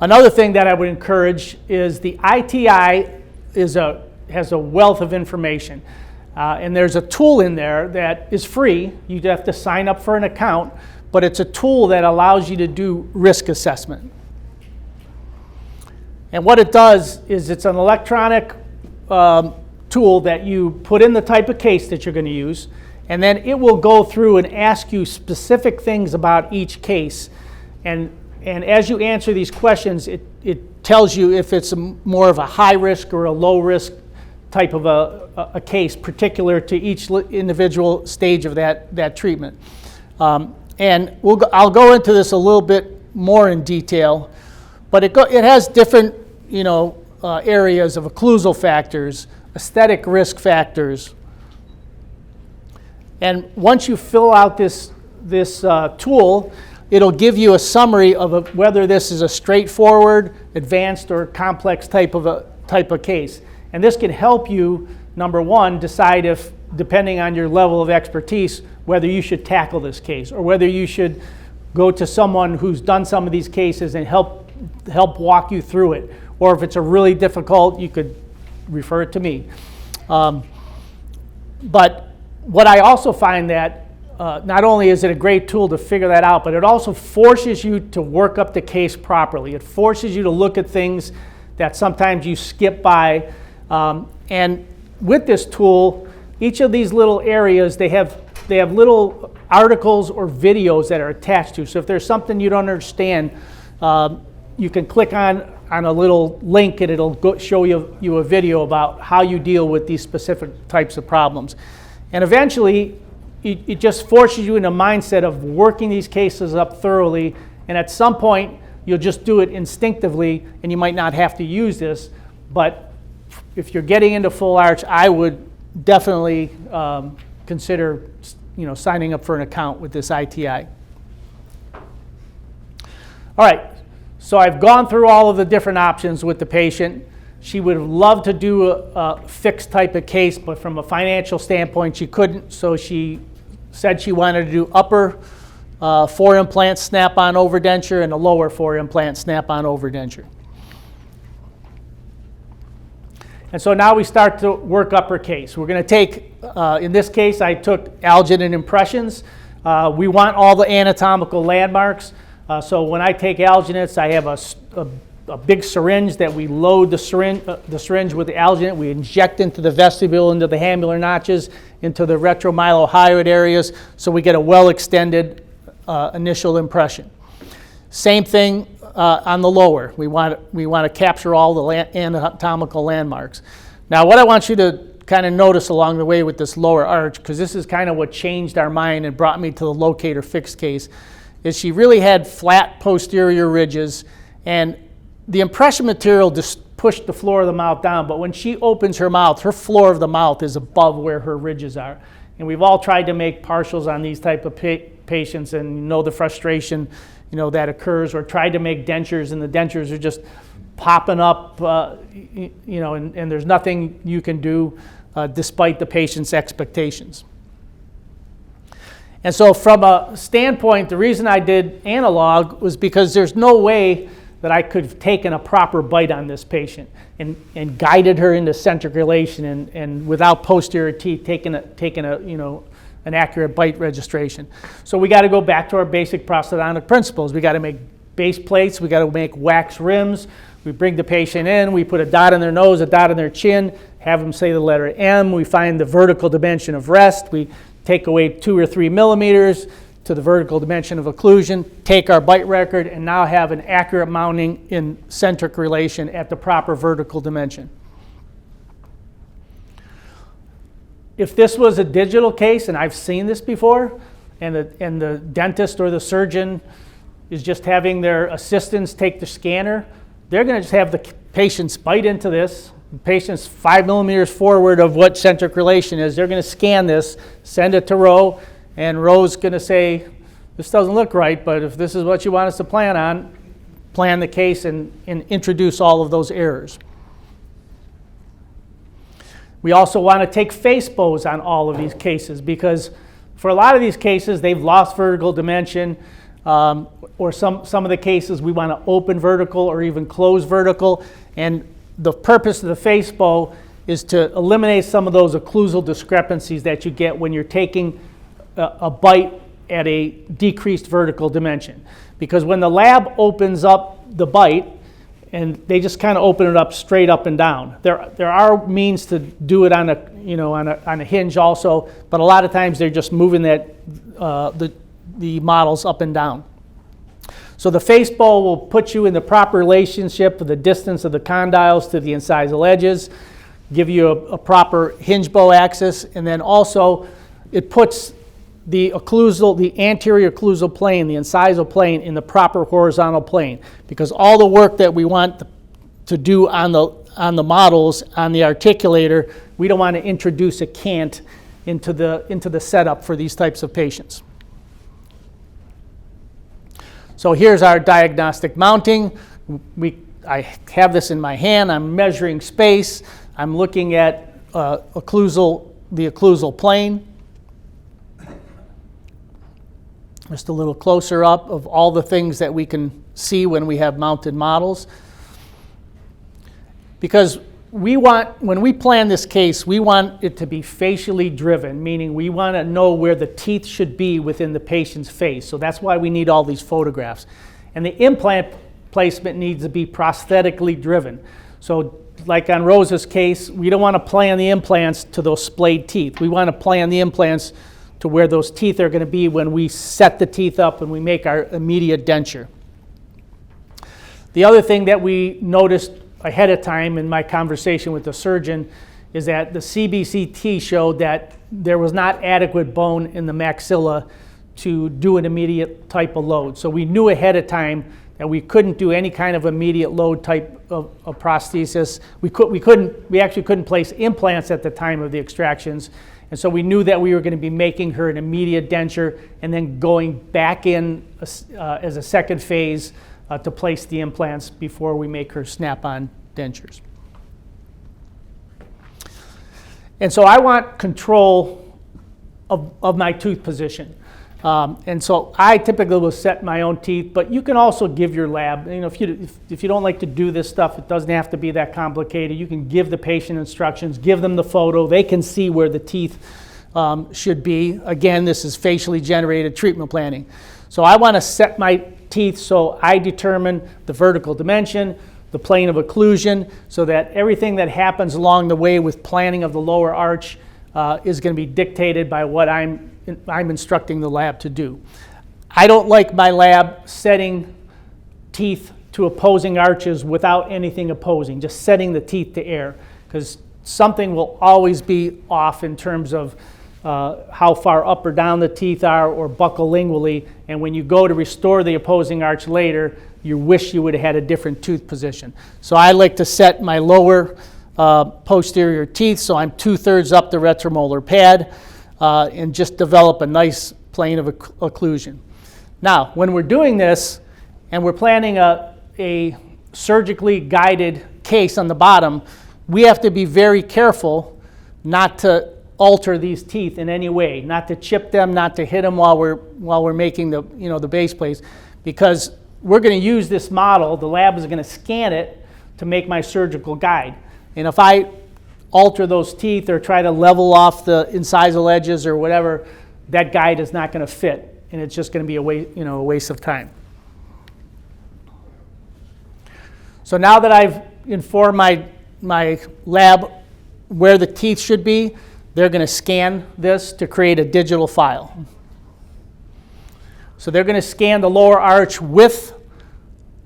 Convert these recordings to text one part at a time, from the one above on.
Another thing that I would encourage is the ITI has a wealth of information. And there's a tool in there that is free. You have to sign up for an account, but it's a tool that allows you to do risk assessment. And what it does is it's an electronic tool that you put in the type of case that you're going to use, and then it will go through and ask you specific things about each case. And as you answer these questions, it tells you if it's more of a high risk or a low risk type of a case, particular to each individual stage of that treatment. And I'll go into this a little bit more in detail, but it has different areas of occlusal factors, aesthetic risk factors. And once you fill out this tool, it'll give you a summary of whether this is a straightforward, advanced, or complex type of case. And this can help you, number one, decide if, depending on your level of expertise, whether you should tackle this case or whether you should go to someone who's done some of these cases and help walk you through it. Or if it's a really difficult, you could refer it to me. But what I also find that not only is it a great tool to figure that out, but it also forces you to work up the case properly. It forces you to look at things that sometimes you skip by. And with this tool, each of these little areas, they have little articles or videos that are attached to. So if there's something you don't understand, you can click on a little link and it'll show you a video about how you deal with these specific types of problems. And eventually, it just forces you in a mindset of working these cases up thoroughly, and at some point, you'll just do it instinctively, and you might not have to use this, but if you're getting into full arch, I would definitely consider signing up for an account with this ITI. All right, so I've gone through all of the different options with the patient. She would have loved to do a fixed type of case, but from a financial standpoint, she couldn't, so she said she wanted to do upper 4-implant snap-on overdenture and a lower 4-implant snap-on overdenture. And so now we start to work up her case. We're going to take, in this case, I took alginate impressions. We want all the anatomical landmarks. So when I take alginates, I have a big syringe that we load the syringe with the alginate. We inject into the vestibule, into the hamular notches, into the retromylohyoid areas, so we get a well-extended initial impression. Same thing on the lower. We want to capture all the anatomical landmarks. Now, what I want you to kind of notice along the way with this lower arch, because this is kind of what changed our mind and brought me to the LOCATOR Fixed case, is she really had flat posterior ridges, and the impression material just pushed the floor of the mouth down, but when she opens her mouth, her floor of the mouth is above where her ridges are. And we've all tried to make partials on these type of patients, and you know the frustration that occurs, or tried to make dentures, and the dentures are just popping up, and there's nothing you can do despite the patient's expectations. And so from a standpoint, the reason I did analog was because there's no way that I could have taken a proper bite on this patient and guided her into centric relation and without posterior teeth taking an accurate bite registration. So we got to go back to our basic prosthodontic principles. We got to make base plates, we got to make wax rims. We bring the patient in, we put a dot on their nose, a dot on their chin, have them say the letter M. We find the vertical dimension of rest. We take away 2 or 3 millimeters to the vertical dimension of occlusion, take our bite record, and now have an accurate mounting in centric relation at the proper vertical dimension. If this was a digital case, and I've seen this before, and the dentist or the surgeon is just having their assistants take the scanner, they're going to just have the patients bite into this. The patient's 5 millimeters forward of what centric relation is. They're going to scan this, send it to Roe, and Roe's going to say, this doesn't look right, but if this is what you want us to plan the case and introduce all of those errors. We also want to take face bows on all of these cases, because for a lot of these cases, they've lost vertical dimension. or some of the cases we want to open vertical or even close vertical. And the purpose of the face bow is to eliminate some of those occlusal discrepancies that you get when you're taking a bite at a decreased vertical dimension. Because when the lab opens up the bite, and they just kind of open it up straight up and down. There are means to do it on a hinge also, but a lot of times they're just moving the models up and down. So the face bow will put you in the proper relationship with the distance of the condyles to the incisal edges, give you a proper hinge bow axis, and then also it puts the anterior occlusal plane, the incisal plane, in the proper horizontal plane, because all the work that we want to do on the models, on the articulator, we don't want to introduce a cant into the setup for these types of patients. So here's our diagnostic mounting. I have this in my hand. I'm measuring space. I'm looking at the occlusal plane. Just a little closer up of all the things that we can see when we have mounted models. Because when we plan this case, we want it to be facially driven, meaning we want to know where the teeth should be within the patient's face. So that's why we need all these photographs. And the implant placement needs to be prosthetically driven. So like on Rosa's case, we don't want to plan the implants to those splayed teeth. We want to plan the implants to where those teeth are going to be when we set the teeth up and we make our immediate denture. The other thing that we noticed ahead of time in my conversation with the surgeon is that the CBCT showed that there was not adequate bone in the maxilla to do an immediate type of load. So we knew ahead of time that we couldn't do any kind of immediate load type of prosthesis. We actually couldn't place implants at the time of the extractions. And so we knew that we were going to be making her an immediate denture and then going back in as a second phase to place the implants before we make her snap-on dentures. And so I want control of my tooth position. And so I typically will set my own teeth, but you can also give your lab, if you don't like to do this stuff, it doesn't have to be that complicated. You can give the patient instructions, give them the photo, they can see where the teeth should be. Again, this is facially generated treatment planning. So I want to set my teeth so I determine the vertical dimension, the plane of occlusion, so that everything that happens along the way with planning of the lower arch is going to be dictated by what I'm instructing the lab to do. I don't like my lab setting teeth to opposing arches without anything opposing, just setting the teeth to air, because something will always be off in terms of how far up or down the teeth are or buccolingually, and when you go to restore the opposing arch later, you wish you would have had a different tooth position. So I like to set my lower posterior teeth so I'm 2/3 up the retromolar pad and just develop a nice plane of occlusion. Now, when we're doing this and we're planning a surgically guided case on the bottom, we have to be very careful not to alter these teeth in any way, not to chip them, not to hit them while we're making the base plates, because we're going to use this model. The lab is going to scan it to make my surgical guide. And if I alter those teeth or try to level off the incisal edges or whatever, that guide is not going to fit, and it's just going to be a waste of time. So now that I've informed my lab where the teeth should be, they're going to scan this to create a digital file. So they're going to scan the lower arch with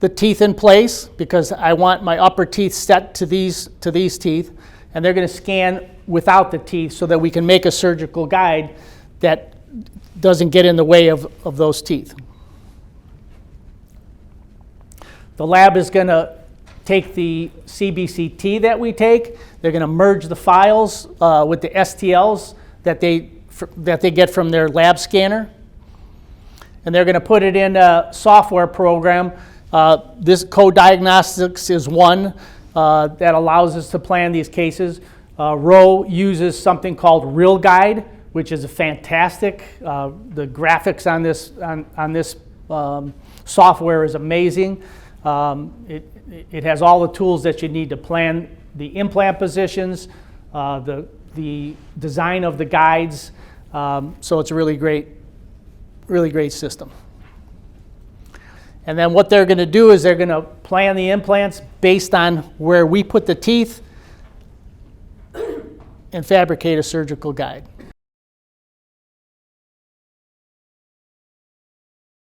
the teeth in place, because I want my upper teeth set to these teeth, and they're going to scan without the teeth so that we can make a surgical guide that doesn't get in the way of those teeth. The lab is going to take the CBCT that we take. They're going to merge the files with the STLs that they get from their lab scanner, and they're going to put it in a software program. This Co-Diagnostics is one that allows us to plan these cases. Roe uses something called Real Guide, which is a fantastic. The graphics on this software is amazing. It has all the tools that you need to plan the implant positions, the design of the guides. So it's a really great system. And then what they're going to do is they're going to plan the implants based on where we put the teeth and fabricate a surgical guide.